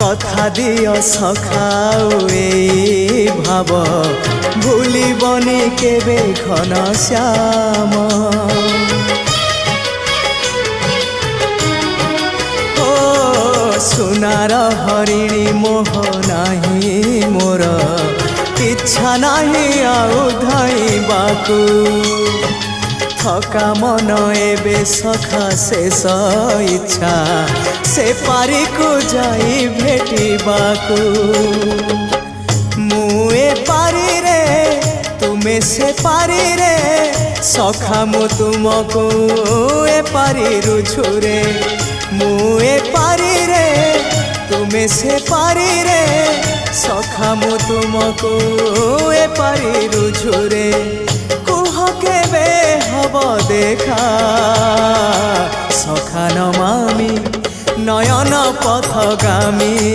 कथा दियो सखाओ ए भाव भूलिबनी केबे घनश्याम सुनार हरिणी मोह नाही मोर इच्छा नाही आउ धाइबाकू थका मन एबे सखा शेष इच्छा से पारी को जाई भेटिबाकू मुए पारी रे तुमे से पारी रे सखा मु तुमको ए पारी रुझुरे मुए पारी रे तुमे से पारी रे सखा मु तुमको ए पारी रुझुरे कुह केबे हब देखा सखा नमामि नयन पथगामी।